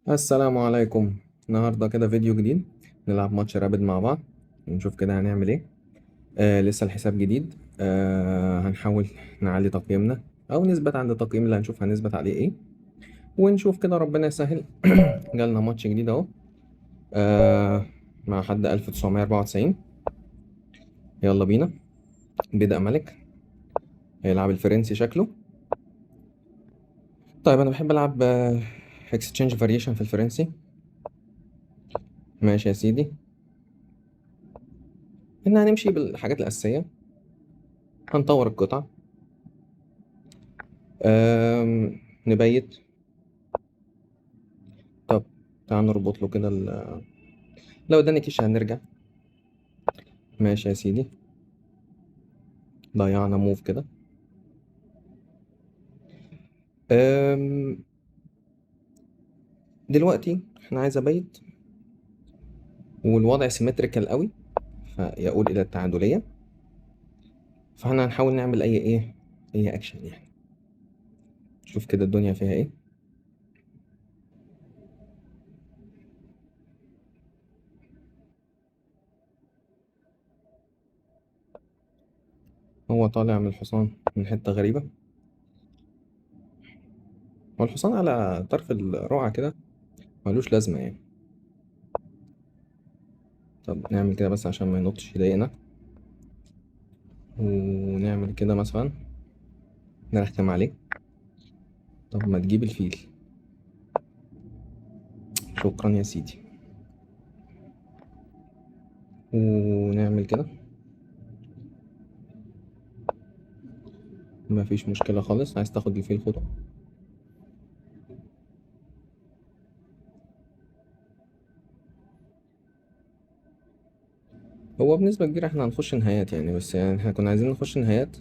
السلام عليكم. النهارده كده فيديو جديد، نلعب ماتش رابد مع بعض ونشوف كده هنعمل ايه. لسه الحساب جديد. هنحاول نعلي تقييمنا او نثبت عند التقييم اللي هنشوف هنثبت عليه ايه، ونشوف كده ربنا يسهل. جالنا ماتش جديد اهو. مع حد 1994. يلا بينا. بدأ ملك هيلعب الفرنسي شكله. طيب انا بحب العب اكستشينج فاريشن في الفرنسي. ماشي يا سيدي. هنمشي بالحاجات الأساسية. هنطور القطع. نبيت. طب تعال نربط له كده لو اداني كيش هنرجع. ماشي يا سيدي. ضيعنا موف كده. أم... دلوقتي احنا عايز ابيت والوضع سيمتريكال قوي فيقول الى التعادلية. فاحنا هنحاول نعمل اي اكشن يعني. شوف كده الدنيا فيها ايه. هو طالع من الحصان من حتة غريبة. هو الحصان على طرف الرقعة كده ملوش لازمة يعني. طب نعمل كده بس عشان ما ينطش يضايقنا. ونعمل كده مثلا نرخم عليه. طب ما تجيب الفيل. شكرا يا سيدي. ونعمل كده. مفيش مشكلة خالص. عايز تاخد الفيل خده. هو بنسبة كبيرة احنا هنخش نهايات يعني، بس يعني احنا كنا عايزين نخش نهايات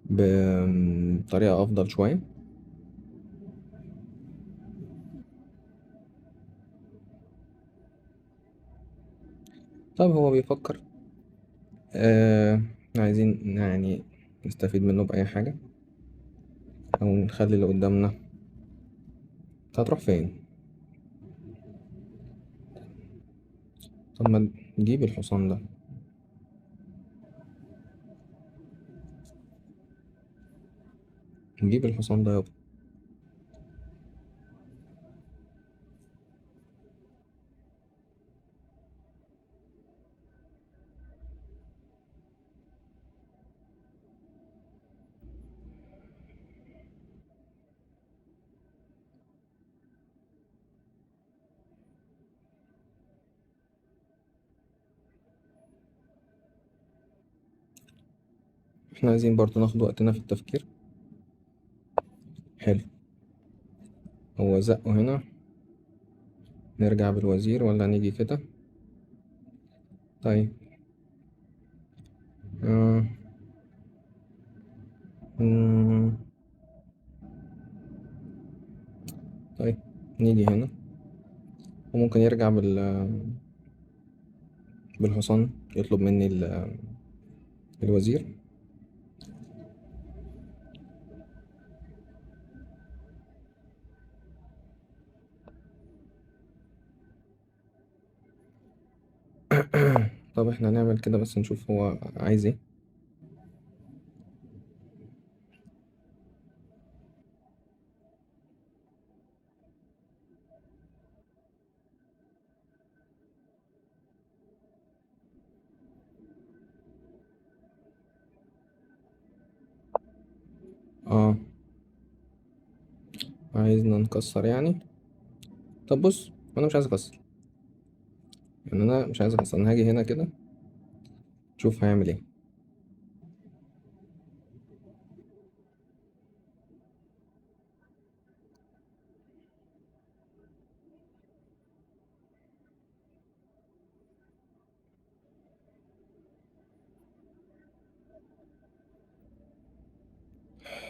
بطريقة أفضل شوية. طب هو بيفكر. عايزين يعني نستفيد منه بأي حاجة أو نخلي اللي قدامنا. انت هتروح فين؟ طب ما نجيب الحصان ده. نجيب الحصان ده يابا. احنا عايزين برضو ناخد وقتنا في التفكير. حلو. هو زقه هنا. نرجع بالوزير ولا نيجي كده؟ طيب. آه. مم، طيب نيجي هنا. وممكن يرجع بالحصان يطلب مني الوزير. طب احنا هنعمل كده بس نشوف هو عايز ايه. اه. عايزنا نكسر يعني. طب بص انا مش عايز اكسر. يعني انا مش عايز اكسر. انا هاجي هنا كده. شوف هيعمل ايه.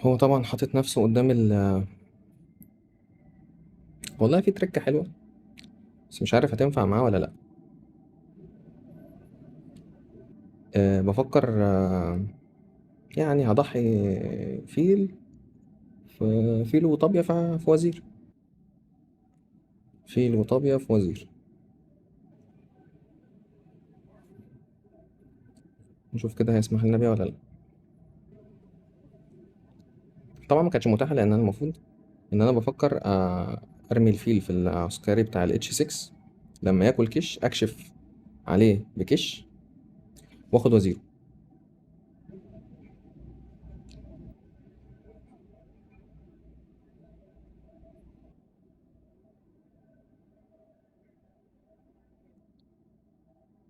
هو طبعا حاطط نفسه قدام والله في تركة حلوة بس مش عارف هتنفع معاه ولا لا. بفكر. يعني هضحي فيل. في فيل وطابية في وزير. فيل وطابية في وزير. نشوف كده هيسمح لنا بيها ولا لأ. طبعا ما كانتش متاحة لأن أنا المفروض إن أنا بفكر أرمي الفيل في العسكري بتاع ال H6. لما ياكل كش أكشف عليه بكش وآخد وزيره.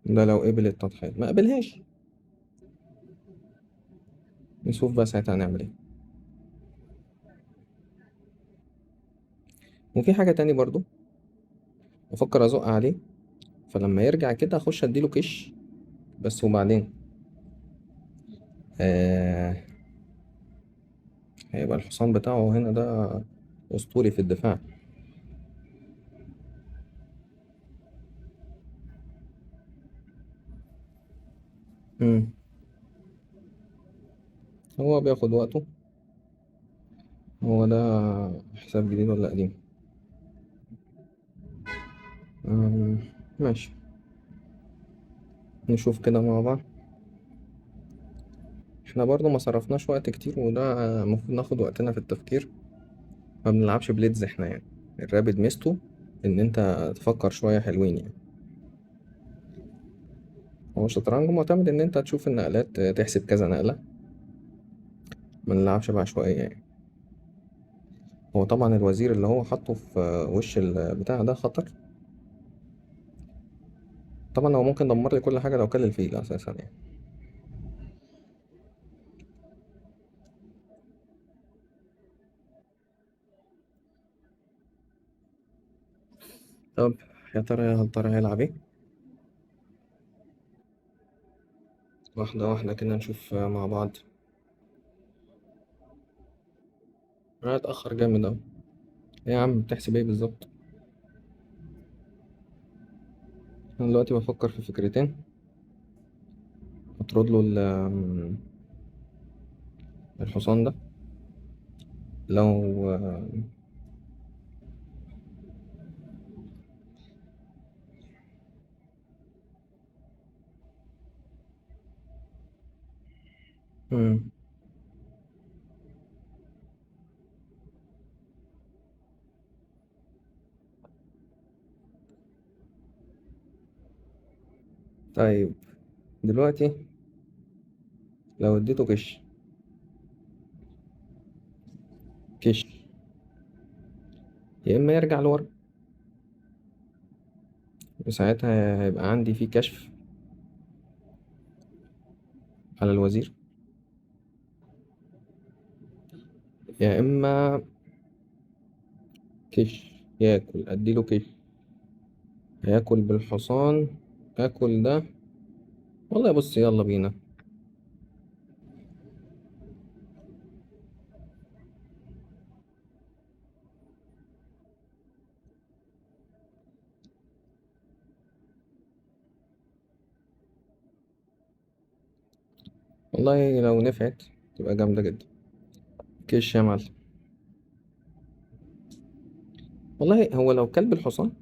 ده لو قبل التضحية، ما قبلهاش نشوف بقى ساعتها هنعمل ايه. وفي حاجة تاني برضو بفكر أزق عليه، فلما يرجع كده أخش أديله كش بس. وبعدين آه هيبقى الحصان بتاعه هنا ده أسطوري في الدفاع. مم. هو بياخد وقته. هو ده حساب جديد ولا قديم؟ آم، ماشي، نشوف كده مع بعض. احنا برضو ما صرفناش وقت كتير، وده المفروض ناخد وقتنا في التفكير. ما بنلعبش بليدز احنا يعني. الرابد ميزته ان انت تفكر شوية حلوين يعني. هو الشطرنج معتمد ان انت تشوف النقلات، تحسب كذا نقلة. ما نلعبش بعشوائية يعني. هو طبعا الوزير اللي هو حاطه في وش البتاع ده خطر. طبعا هو ممكن يدمر لي كل حاجة لو كل الفيل اساسا يعني. طب يا ترى هيلعب ايه؟ واحدة واحدة كده نشوف مع بعض. انا اتأخر جامد اوي. ايه يا عم بتحسب ايه بالظبط؟ انا دلوقتي بفكر في فكرتين. هطرد له الحصان ده. لو مم. طيب دلوقتي لو اديته كش كش، يا اما يرجع لورا وساعتها هيبقى عندي فيه كشف على الوزير، يا اما كش ياكل اديله كش. هياكل بالحصان. اكل ده. والله بص يلا بينا. والله لو نفعت تبقى جامدة جدا. كش يا معلم. والله هو لو كلب الحصان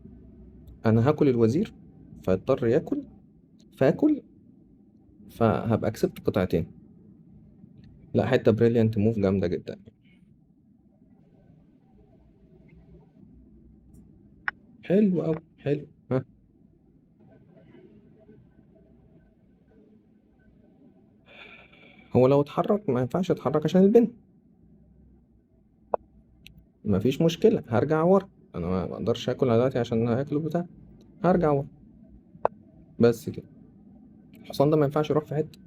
انا هاكل الوزير فيضطر ياكل، فاكل، فهبقى كسبت قطعتين. لا حتة بريليانت موف جامدة جدا. حلو أوي حلو ها. هو لو اتحرك ما ينفعش يتحرك عشان البنت. مفيش مشكلة هرجع ورا. انا ما اقدرش اكل دلوقتي عشان هاكل بتاع. هرجع ورا بس كده. الحصان ده ما ينفعش يروح في حتة.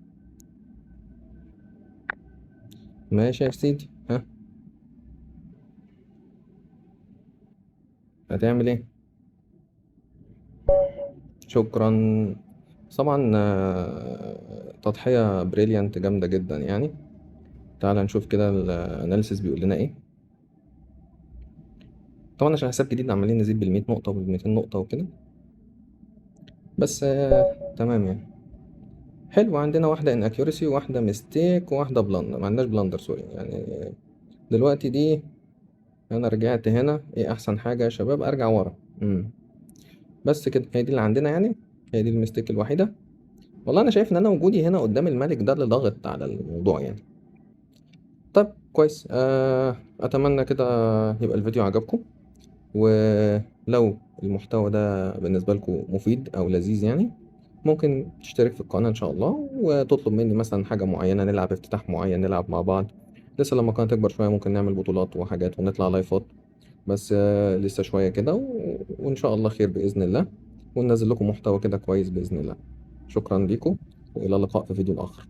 ماشي يا سيدي ها. هتعمل ايه؟ شكرا. طبعا تضحية بريليانت جامدة جدا يعني. تعال نشوف كده الاناليسيس بيقول لنا ايه. طبعا عشان حساب جديد عمالين نزيد بال100 نقطة وبال200 نقطة وكده. بس تمام يعني. حلو عندنا واحدة ان اكيورسي وواحدة ميستيك وواحدة بلندر. ما عندناش بلندر سوري يعني. دلوقتي دي انا رجعت هنا. ايه احسن حاجة يا شباب؟ ارجع ورا. إمم. بس كده، هي دي اللي عندنا يعني، هي دي المistake الوحيدة. والله أنا شايف إن أنا وجودي هنا قدّام المَلِك ده اللي ضاغط على الموضوع يعني. طيب كويس، أتمنى كده يبقى الفيديو عجبكم، ولو المحتوى ده بالنسبة لكم مفيد أو لذيذ يعني، ممكن تشترك في القناة إن شاء الله، وتطلب منّي مثلًا حاجة معيّنة، نلعب افتتاح معيّن، نلعب مع بعض. لسه لمّا القناة تكبر شوية ممكن نعمل بطولات وحاجات ونطلع لايفات، بس لسه شوية كده وإن شاء الله خير بإذن الله، وننزّل لكم محتوى كده كويس بإذن الله. شكرًا ليكم، وإلى اللقاء في فيديو آخر.